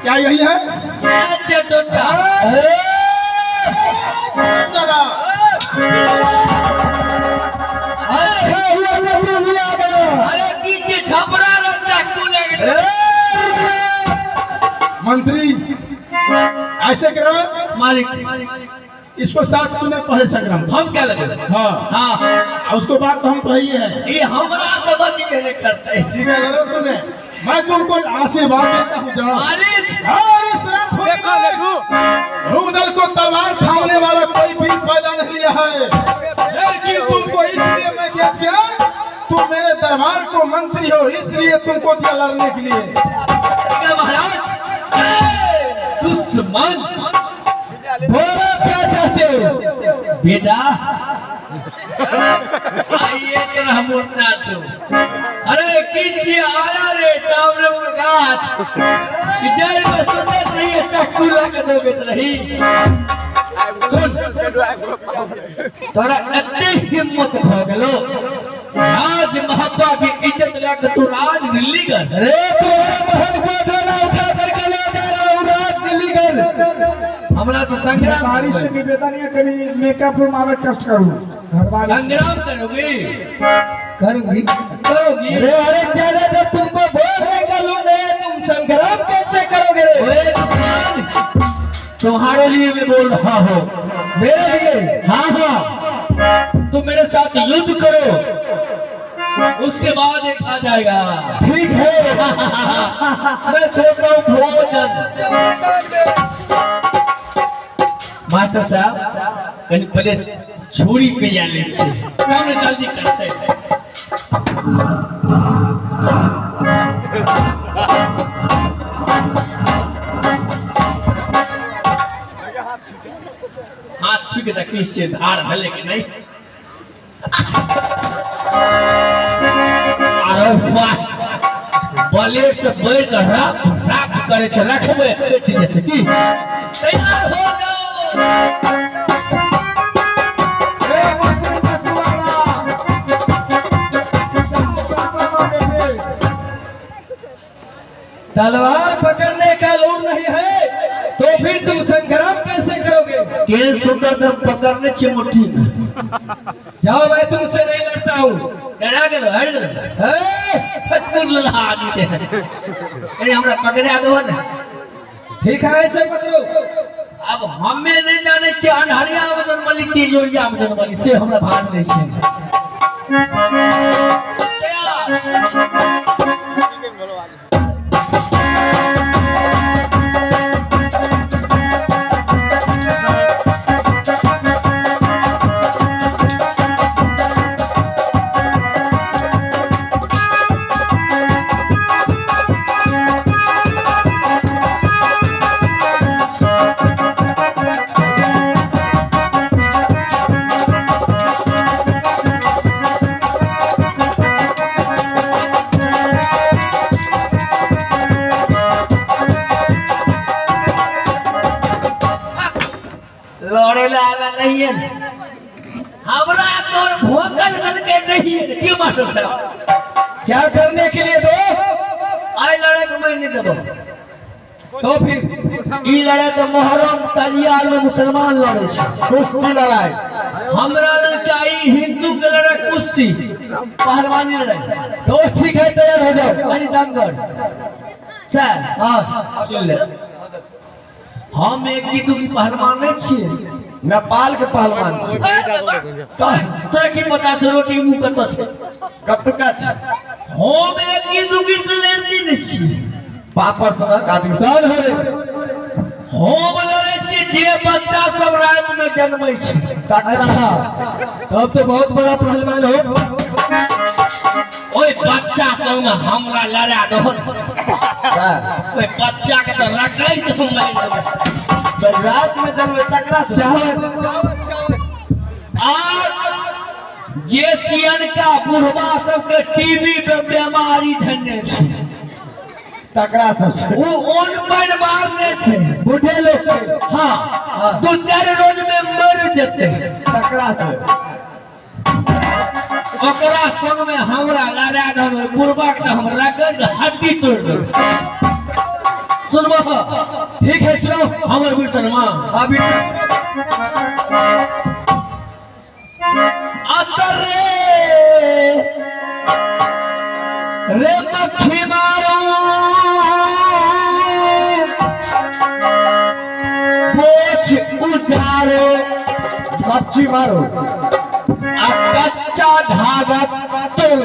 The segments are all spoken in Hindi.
क्या यही है? अच्छा छोटा दादा अच्छा हुआ कि तू भी आ गया। अरे नीचे छपरा रखता तू लग मंत्री ऐसे करो मालिक इसको साथ तूने पढ़े संग्राम हम क्या लगे हाँ हाँ और उसको बात तो हम कही है ये हमारा समझ के नहीं करते हैं। ठीक है करो तूने मैं तुमको आशीर्वाद देता हूँ जाओ मालिक और इस तरह देखो देखो रूदल को तलवार थामने वाला कोई भी पैदा नहीं लिया है लेकिन तुमको इसलिए मैं क्या किया तुम मेरे दरबार को मंत्री हो इसलिए तुमको दिया लड़ने के लिए क्या महाराज दुश्मन बोलो क्या चाहते हो? बेटा आइए तेरा मोर्चा छो अरे कीजिए आया रे टावरे में गाछ जय में सुनत रही चक्कू लगा दोगे रही सुन तोरा एते हिम्मत भ गेलो राज महब्बा की इज्जत लग तू राज दिल्ली कर अरे तुम्हारे बहन को डोला उठा करके ले जा रहा हूँ राज दिल्ली कर। हमरा से संग्राम बारिश से निवेदन है कभी मेकअप रूम आवे कष्ट करूँ संग्राम करोगे करूंगी। करोगी अरे ज्यादा तो तुमको वोट नहीं करूंगे तुम संग्राम कैसे करोगे रे? ओए दुश्मन तुम्हारे लिए मैं बोल रहा हूँ मेरे लिए हाँ हाँ तुम मेरे साथ युद्ध करो उसके बाद एक आ जाएगा ठीक है। मैं सोच रहा हूँ भोजन मास्टर साहब कहीं पहले छुरी पे जा ले हमने जल्दी करते हैं हाथ छू के तक से धार भले के नहीं अरे वाह बले से बैठ कर राप करे छे रखबे बेच देते की तैयार हो जाओ तलवार पकड़ने का लोग नहीं है तो फिर तुम संग्राम कैसे करोगे? केल सुंदर दम पकड़ने छे मुट्ठी में जाओ मैं तुमसे नहीं लड़ता हूँ। डरा गेलो हट गेलो फटफुट लला आदमी के अरे हमरा पकड़े आ दो ना ठीक है ऐसे पकड़ो। अब हमें नहीं जाने छे अनहरिया आमदन मलिक की जोड़िया आमदन मलिक से हमरा भाग नहीं छे लड़े लगा नहीं है हमरा तो भोकल गल के नहीं है क्यों मास्टर साहब क्या करने के लिए दो? आई लड़े को मैं नहीं देबो तो फिर ई लड़े तो मुहर्रम ताजिया में मुसलमान लड़े छे कुश्ती लड़ाई। हमरा ले चाहिए हिंदू के लड़े कुश्ती पहलवानी लड़ाई तो ठीक है तैयार हो जाओ। यानी दंगल सर हाँ सुन ले हम एक हिंदू की पहलवान नहीं छिए नेपाल के पहलवान छी। तोरा की पता से रोटी मुंह कत से कतका छी? हम एक हिंदू की से लड़ती नहीं छिए पापड़ सनक आदमी सन हो रे। हम लड़े छी जे बच्चा सब रात में जन्मै छै अच्छा तब तो बहुत बड़ा पहलवान हो। ओए बच्चा सब में हमरा लड़ा दो ओए बच्चा के तो रगड़ै तो मार देबो रात में जन्म तकरा शहर और जे सियन का बुढ़वा सबके टीवी पे बीमारी धने छै तकरा सब वो ओन पर मारने छे बूढ़े लोग के। हाँ दो चार रोज में मर जते तकरा से ओकरा संग में हमरा लड़ा दो बुढ़वा के हम रगड़ के हड्डी तोड़ दो सुनबो ठीक है सुनो। हमर बिरतनमा हाँ बेटा। अतरे रे मक्खी मारो पोछ उजारो मच्छी मारो आ कच्चा धागा तोड़।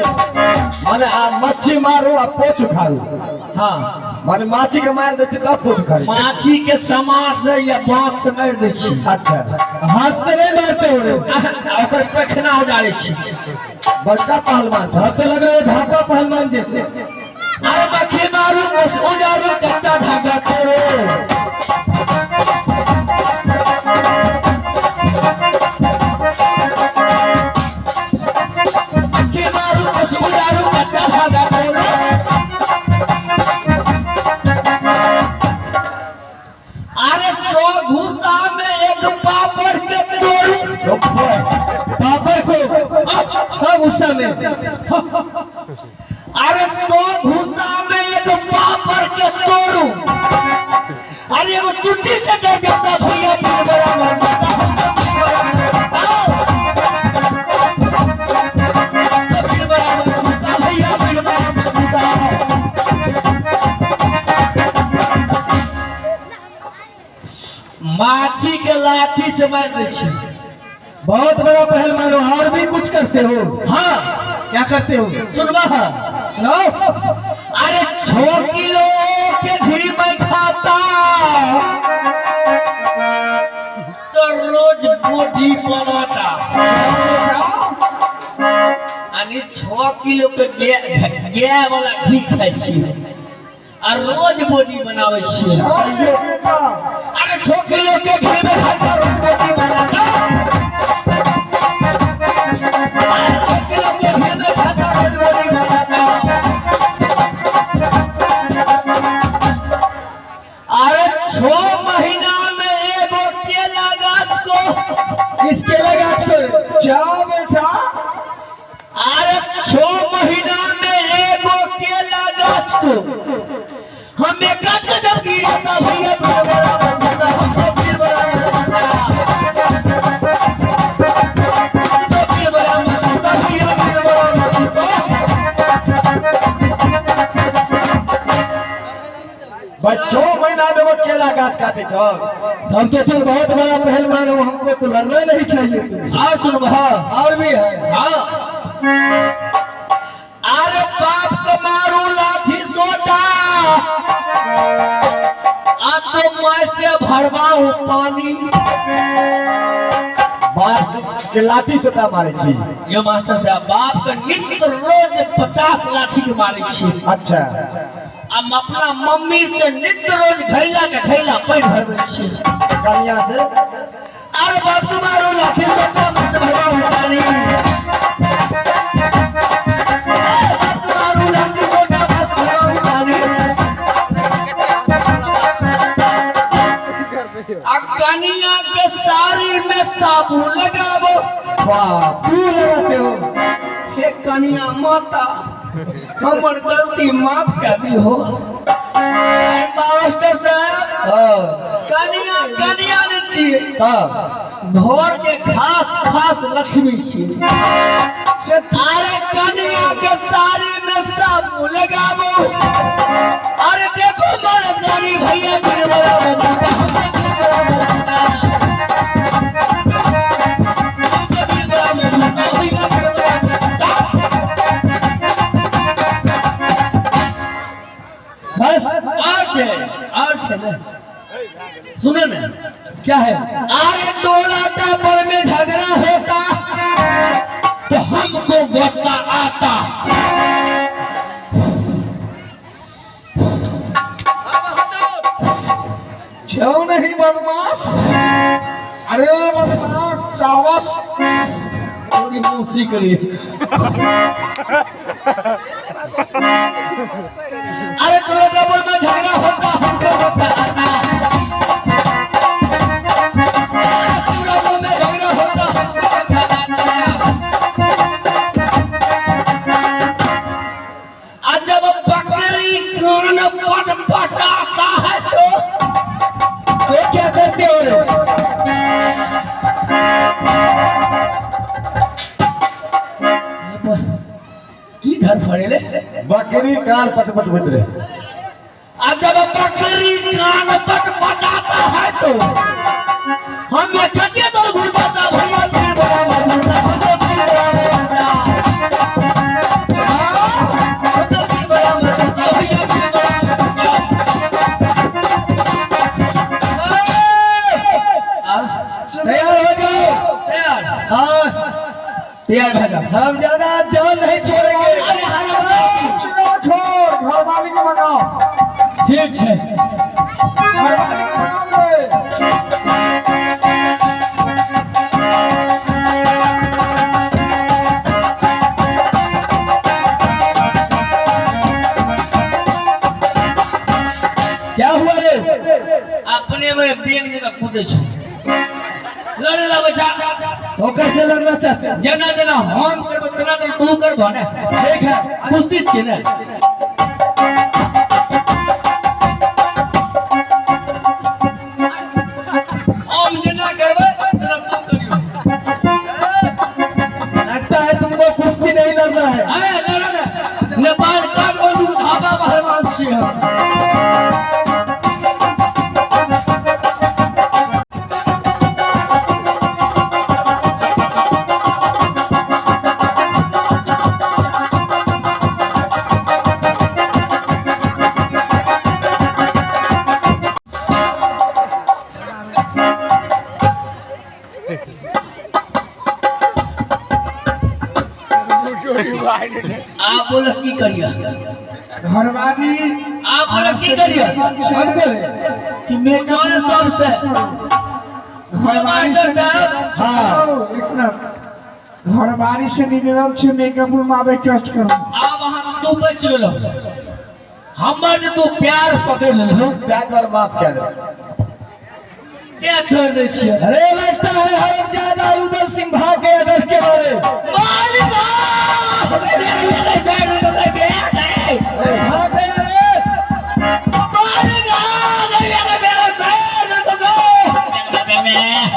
माने मच्छी मारो आ पोछ उखाड़ो। हाँ माने माछी के मार देते तब पोछ उखाड़ो। माछी के समाज से या बांस से मार दै छी। अच्छा हाथ से नहीं मारते हो रे। ओकर पेखना उजाड़े छी। बड़का पहलवान था तो लगे झापा पहलवान जैसे। अरे मक्खी मारू पोछ उजारो कच्चा धागा तोड़ो। पापड़ को सब गुस्सा में। अरे 100 घुसा में एक पापड़ के तोड़ू। अरे एगो चुट्टी से डर जाता भैया फिर बड़ा मर जाता फिर बड़ा मर जाता भैया फिर बड़ा मर जाता। माछी के लाठी से मार दै छी। बहुत बड़ा पहलवान हो। और भी कुछ करते हो? हाँ क्या करते हो? सुनवा सुनाओ। अरे 6 किलो के घी में खाता तो रोज बॉडी बनाता। यानी 6 किलो के गाय वाला घी खाई छी और रोज बॉडी बनावे छी। अरे 6 किलो के घी में खाता रोज बॉडी बनाता। अरे 6 महीना में एगो केला गाछ को। किस केला गाछ को? क्या बेटा? अरे 6 महीना में एगो केला गाछ को हम एक गाछ का जब गिरता भैया फिर बड़ा बन जाता। हमको फिर बड़ा बन जाता। फिर बड़ा बन जाता भैया फिर बड़ा बन बस 6 महीना में वो केला गाछ काटे छो। हम तो तुम बहुत बड़ा पहलवान हो, हमको तो लड़ना नहीं चाहिए तुम। और सुन और भी है। हाँ अरे बाप को मारू लाठी सोटा आ तो मैं से भरवाऊं पानी। बाप के लाठी सोटा मारे छी। ये मास्टर साहब बाप के नित्य रोज 50 लाठी के मारे छी। अच्छा हम अपना मम्मी से नित्य रोज घैला के घैला पेट भरवे छी। कन्या से अरे बाप तुम्हारो लाठी सोटा में से भरवाऊं पानी। कनिया के साड़ी में साबुन लगावो। वाह तू लगाते हो। हे कनिया माता हमर गलती माफ कर दी हो। मास्टर साहब कनिया कनिया नहीं छिए घर के खास लक्ष्मी छिए। अरे कनिया के साड़ी में साबुन लगावो। अरे देखो मर्द जानी भैया फिर बड़ा बनता। बस और से सुनो ना क्या है? अरे टोला टापर में झगड़ा होता तो हमको गुस्सा आता। क्यों नहीं बदमाश? अरे बदमाश चावस थोड़ी मौसी करिए। अरे टोला टापर में झगड़ा होता हमको गुस्सा आता। जब बकरी कान पट पटाता है सत्य हो रे की घर फड़ेले बकरी कान पटपट होत रे अब जब बकरी कान पट पटाता है तो हम ये कटिया तो घुस जाता भैया फिर बड़ा मजूदा हम तो फिर बड़ा मजूदा हम तो फिर बड़ा मजूदा भैया फिर बड़ा मजूदा तैयार हो जाओ तैयार हाँ तैयार भागा हम ज्यादा जान नहीं छोड़ेंगे अरे हरा छोड़ घर वाली को मंगाओ ठीक है घर वाली को मंगाओ रे क्या हुआ रे अपने में बेंग जगह कूदे छ लड़े ला बच्चा तो कैसे लड़ना चाहते हैं जना जना हम करब तना तना तू कर भने ठीक है कुश्ती छे ने हम जना करबे तना तू करियो लगता है तुमको कुश्ती नहीं लड़ना है आए लड़ा ने नेपाल काठमांडू धाबा पहलवान छी हम आप बोल की करिया घरवाली आप बोल की करिया हम करे कि मैं कौन सबसे मास्टर साहब हाँ घरवाली से निवेदन छे मेकअप रूम आवे कष्ट करो अब हम तू बच गेलो हमर जे तू प्यार पकड़ लेलो प्यार कर माफ कर दे क्या छोड़ दे छियै अरे लगता है हम ज्यादा उधर सिंह भाग गए डर के मारे मालिका मेरे बैठ तो बैठ भाग गया रे मालिका मेरे बैठ तो गो मैं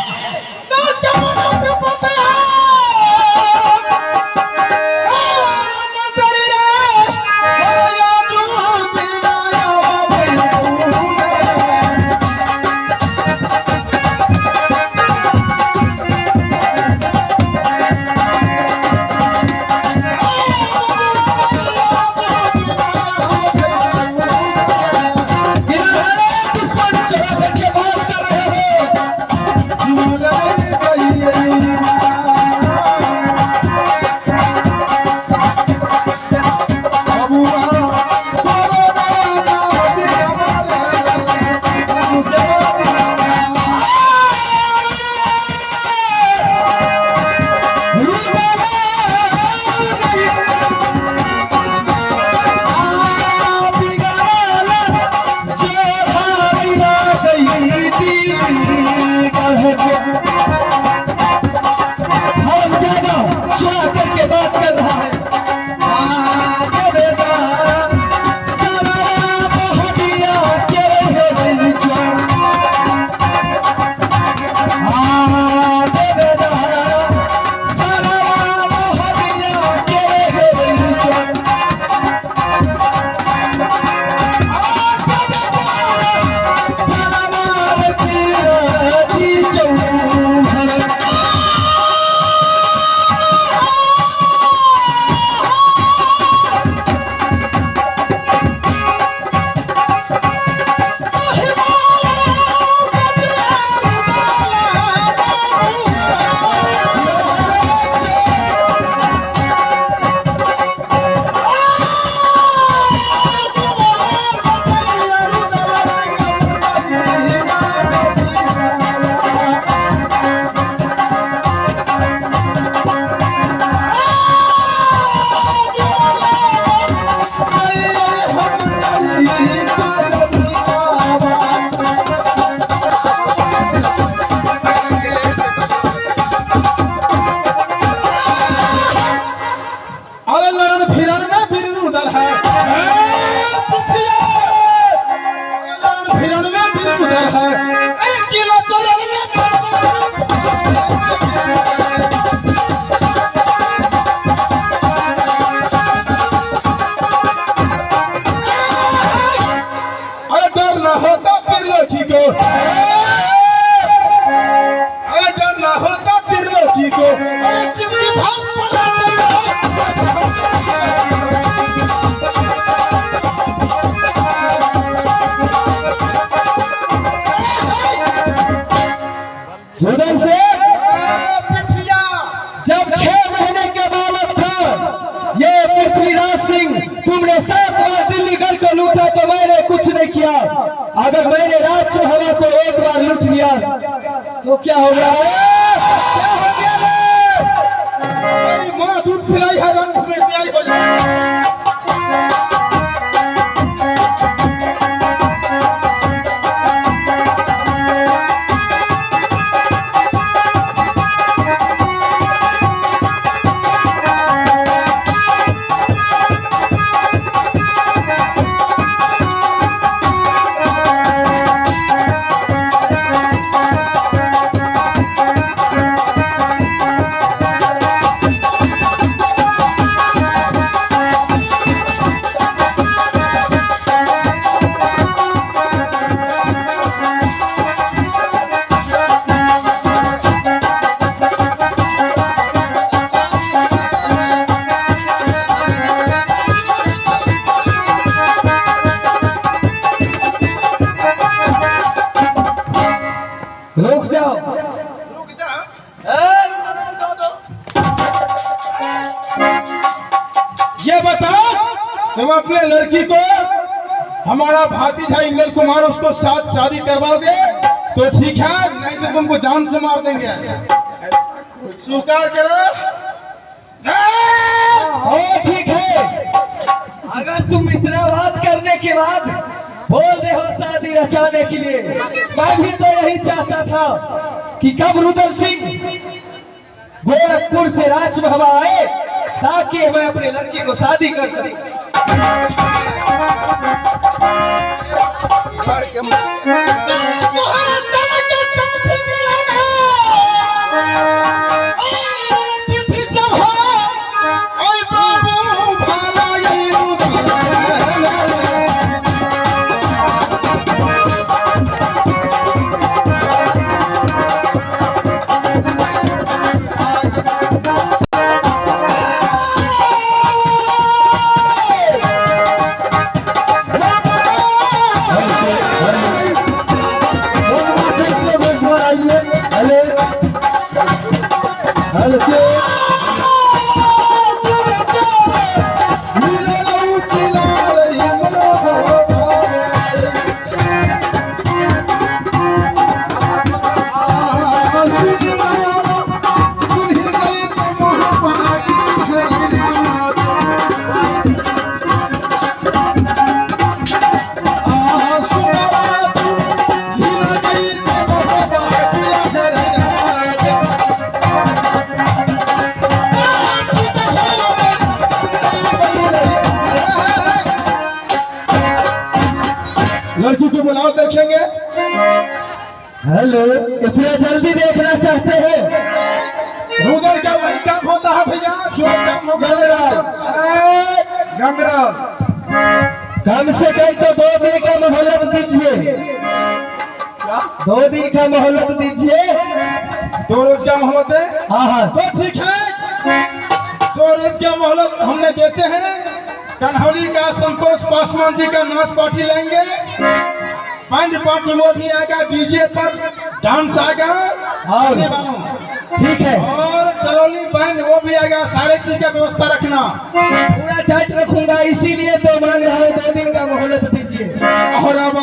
डर ना होता त्रिलोकी को, अरे डर ना होता त्रिलोकी को, अरे शिव जी भाग पड़ाते उधर से पृथ्विया। जब 6 महीने के बालक था ये पृथ्वीराज सिंह, तुमने 7 बार दिल्ली गढ़ को लूटा तो मैंने कुछ नहीं किया। अगर मैंने राज हवा को एक बार लूट लिया तो क्या हो गया? क्या हो गया? मेरी माँ दूध पिलाई है, रंग में तैयारी हो जाए। रुक जाओ। रुक जा। ये बता, तुम अपने लड़की को हमारा भातीजा इंद्र कुमार उसको साथ शादी करवाओगे तो ठीक है, नहीं तो तुमको जान से मार देंगे। स्वीकार करो। ठीक है, अगर तुम इतना बात करने के बाद बोल रहे हो शादी रचाने के लिए, मैं भी तो यही चाहता था कि कब रुदल सिंह गोरखपुर से राजमहल आए ताकि मैं अपनी लड़की को शादी कर सकूं। लड़की को बुलाओ, देखेंगे। हेलो, इतना जल्दी देखना चाहते हैं? रुदल का वही काम होता है भैया, जो काम होगा। गंगराम, कम से कम तो 2 दिन का मोहलत दीजिए। 2 दिन का मोहलत दीजिए। 2 रोज का मोहलत है? हाँ। तो ठीक है, 2 रोज का मोहलत हमने देते हैं। कन्हौली का संतोष पासवान जी का नाच पार्टी लेंगे, बैंड पार्टी वो भी आएगा, डीजे पर डांस आएगा। ठीक है, और चरौली बैंड वो भी आएगा, सारे चीज का व्यवस्था रखना। पूरा टाइट रखूंगा, इसीलिए तो मांग रहा हूँ 2 दिन का मोहलत दीजिए। और अब